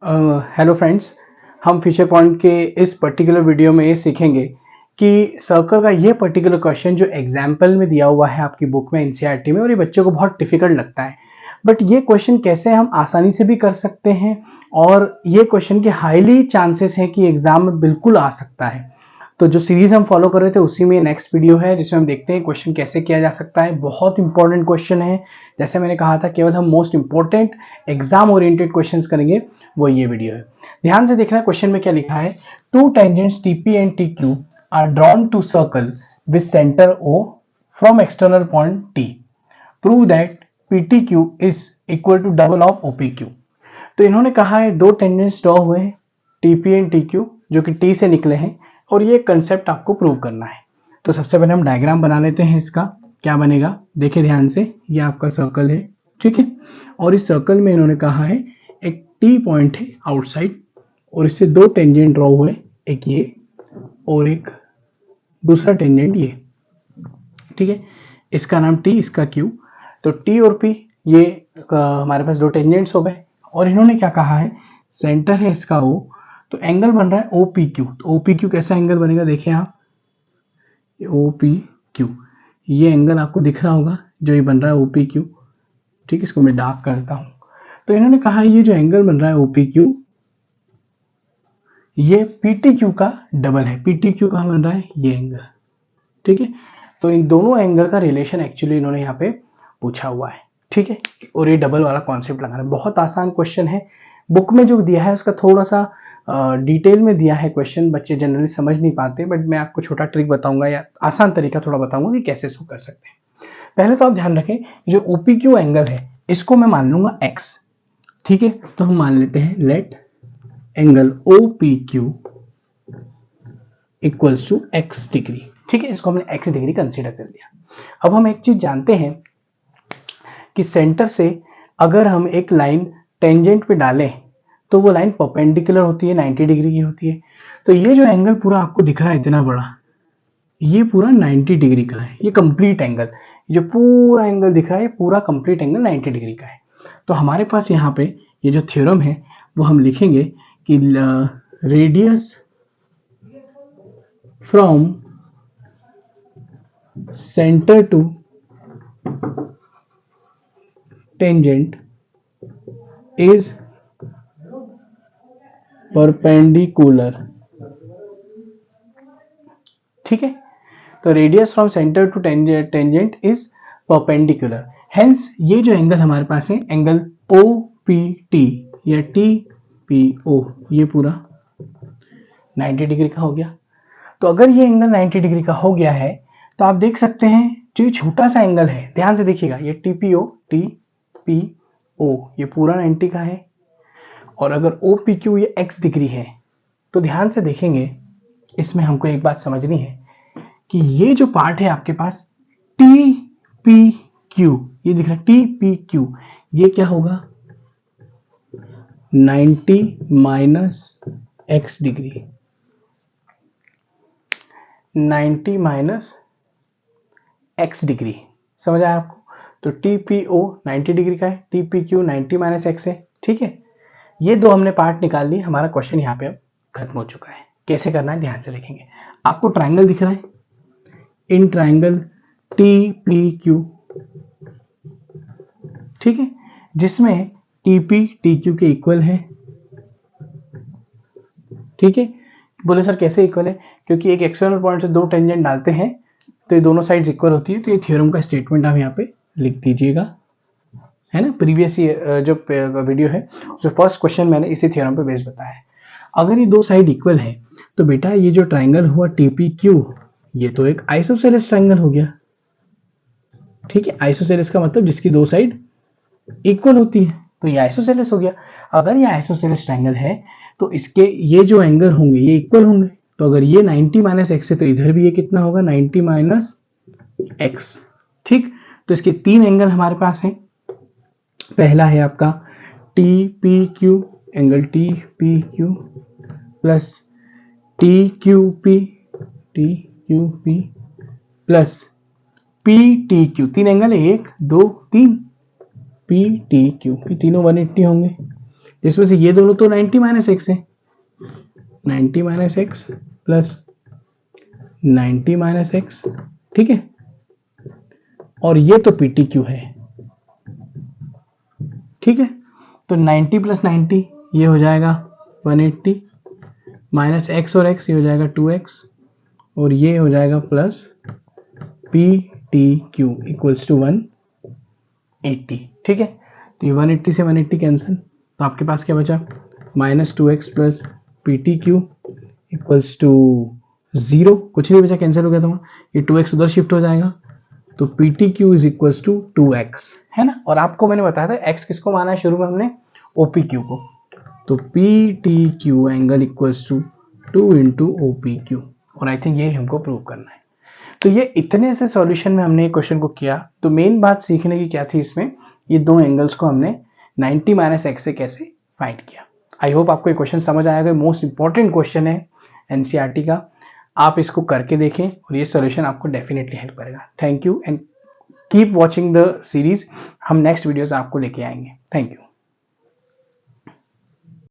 Hello friends, हम future point के इस पर्टिकुलर वीडियो में ये सीखेंगे कि सर्कल का ये पर्टिकुलर क्वेश्चन जो एग्जाम्पल में दिया हुआ है आपकी बुक में एनसीईआरटी में, और ये बच्चों को बहुत डिफिकल्ट लगता है, बट ये क्वेश्चन कैसे हम आसानी से भी कर सकते हैं और ये क्वेश्चन के हाईली चांसेस हैं कि एग्जाम में बिल्कुल आ सकता है। तो जो सीरीज हम फॉलो कर रहे थे उसी में नेक्स्ट वीडियो है जिसमें हम देखते हैं क्वेश्चन कैसे किया जा सकता है। बहुत इंपॉर्टेंट क्वेश्चन है, जैसे मैंने कहा था केवल हम most important exam oriented questions करेंगे, वो ये वीडियो है। ध्यान से देखना क्वेश्चन में क्या लिखा है। Two tangents TP and TQ are drawn to circle with centre O from external point T. Prove that PTQ is equal to double of OPQ. तो इन्होंने कहा है दो टेंजेंट्स ड्रॉ हुए हैं टीपी एंड टीक्यू जो कि टी से निकले हैं और ये कंसेप्ट आपको प्रूव करना है। तो सबसे पहले हम डायग्राम बना लेते हैं। इसका क्या बनेगा देखिए ध्यान से, ये आपका सर्कल है, ठीक है, और इस सर्कल में इन्होंने कहा है एक टी पॉइंट है आउटसाइड और इससे दो टेंजेंट ड्रॉ हुए, एक ये और एक दूसरा टेंजेंट ये, ठीक है, इसका नाम टी, इसका क्यू। तो टी और पी ये हमारे पास दो टेंजेंट्स हो गए और इन्होंने क्या कहा है, सेंटर है इसका ओ, तो एंगल बन रहा है ओ पी क्यू। तो ओ पी क्यू कैसा एंगल बनेगा देखिए आप, ओ पी क्यू, ये एंगल आपको दिख रहा होगा जो ये बन रहा है ओ पी क्यू, ठीक है, इसको मैं डार्क करता हूं। तो इन्होंने कहा ये जो एंगल बन रहा है ओ पी क्यू ये पीटी क्यू का डबल है। पीटी क्यू कहां बन रहा है, ये एंगल, ठीक है। तो इन दोनों एंगल का रिलेशन एक्चुअली इन्होंने यहाँ पे पूछा हुआ है, ठीक है, और ये डबल वाला कॉन्सेप्ट लगाना है। बहुत आसान क्वेश्चन है, बुक में जो दिया है उसका थोड़ा सा डिटेल में दिया है क्वेश्चन, बच्चे जनरली समझ नहीं पाते, बट मैं आपको छोटा ट्रिक बताऊंगा या आसान तरीका थोड़ा बताऊंगा कि कैसे इसको कर सकते हैं। पहले तो आप ध्यान रखें जो ओपीक्यू एंगल है इसको मैं मान लूंगा एक्स, ठीक है। तो हम मान लेते हैं let angle OPQ equals to X degree, ठीक है, इसको हमने एक्स डिग्री कंसीडर कर लिया। अब हम एक चीज जानते हैं कि सेंटर से अगर हम एक लाइन टेंजेंट पे डालें तो वो लाइन परपेंडिकुलर होती है, 90 डिग्री की होती है। तो ये जो एंगल पूरा आपको दिख रहा है इतना बड़ा, ये पूरा 90 डिग्री का है, ये कंप्लीट एंगल, जो पूरा एंगल दिख रहा है पूरा कंप्लीट एंगल 90 डिग्री का है। तो हमारे पास यहाँ पे ये जो थ्योरम है वो हम लिखेंगे कि radius from centre to tangent is perpendicular, ठीक है। तो radius from centre to tangent is perpendicular, hence ये जो एंगल हमारे पास है एंगल ओ पी टी या टी पी ओ ये पूरा 90 डिग्री का हो गया। तो अगर ये एंगल 90 डिग्री का हो गया है तो आप देख सकते हैं जो ये छोटा सा एंगल है, ध्यान से देखिएगा, ये टी पी ओ ये पूरा 90 का है, और अगर ओ पी क्यू ये एक्स डिग्री है तो ध्यान से देखेंगे इसमें हमको एक बात समझनी है कि ये जो पार्ट है आपके पास टी पी क्यू, ये दिख रहा है टी पी क्यू, ये क्या होगा 90 minus x degree, 90 minus x degree, समझ आया आपको। तो टी पी ओ 90 डिग्री का है, T P Q 90 minus x है, ठीक है। ये दो हमने पार्ट निकाल लिए, हमारा क्वेश्चन यहाँ पे अब खत्म हो चुका है। कैसे करना है ध्यान से देखेंगे। आपको ट्राइंगल दिख रहा है, in triangle T P Q, ठीक है, जिसमें टीपी टी क्यू के इक्वल है, ठीक है। बोले सर कैसे इक्वल है, क्योंकि एक एक्सटर्नल पॉइंट से दो टेंजेंट डालते हैं तो ये दोनों साइड्स इक्वल होती है। तो ये थ्योरम का स्टेटमेंट आप यहाँ पे लिख दीजिएगा, है ना। प्रीवियस जो वीडियो है उसमें फर्स्ट क्वेश्चन मैंने इसी थ्योरम पे बेस बताया है। अगर ये दो साइड इक्वल है तो बेटा ये जो ट्राइंगल हुआ टीपी क्यू ये तो एक आइसोसेलेस ट्राइंगल हो गया, ठीक है। आइसोसेलेस का मतलब जिसकी दो साइड इक्वल होती है, तो ये आइसोसेलेस हो गया। अगर ये आइसोसेलेस ट्राइंगल है तो इसके ये जो एंगल होंगे ये इक्वल होंगे। तो अगर ये 90 माइनस एक्स है तो इधर भी ये कितना होगा 90 माइनस एक्स, ठीक। तो इसके तीन एंगल हमारे पास हैं। पहला है आपका T P Q, angle T P Q plus T Q P plus P T Q, तीन एंगल है, एक दो तीन, पी टी क्यू, ये तीनों 180 होंगे, जिसमें से ये दोनों तो 90 माइनस एक्स है, 90 minus x plus 90 minus x, ठीक है, और ये तो पीटी क्यू है, ठीक है। तो 90 प्लस 90 ये हो जाएगा 180 माइनस एक्स और एक्स ये हो जाएगा 2x और ये हो जाएगा plus P T Q equals to 180, ठीक है। तो ये 180 से 180 कैंसिल, तो आपके पास क्या बचा minus 2x plus P T Q equals to 0, कुछ नहीं बचा, कैंसिल हो गया था, ये 2x उधर शिफ्ट हो जाएगा, तो P T Q is equals to 2x, है ना। और आपको मैंने बताया था x किसको माना है शुरू में हमने, ओपी क्यू को, तो P T Q angle equals to 2 into O P Q, और आई थिंक ये हमको प्रूव करना है। तो ये इतने से सॉल्यूशन में हमने क्वेश्चन को किया। तो मेन बात सीखने की क्या थी इसमें, ये दो एंगल्स को हमने 90 माइनस एक्स से कैसे फाइंड किया। आई होप आपको ये क्वेश्चन समझ आएगा, मोस्ट इंपॉर्टेंट क्वेश्चन है एनसीईआरटी का, आप इसको करके देखें और ये सॉल्यूशन आपको डेफिनेटली हेल्प करेगा। Thank you and keep watching the series, हम नेक्स्ट वीडियोस आपको लेके आएंगे। Thank you.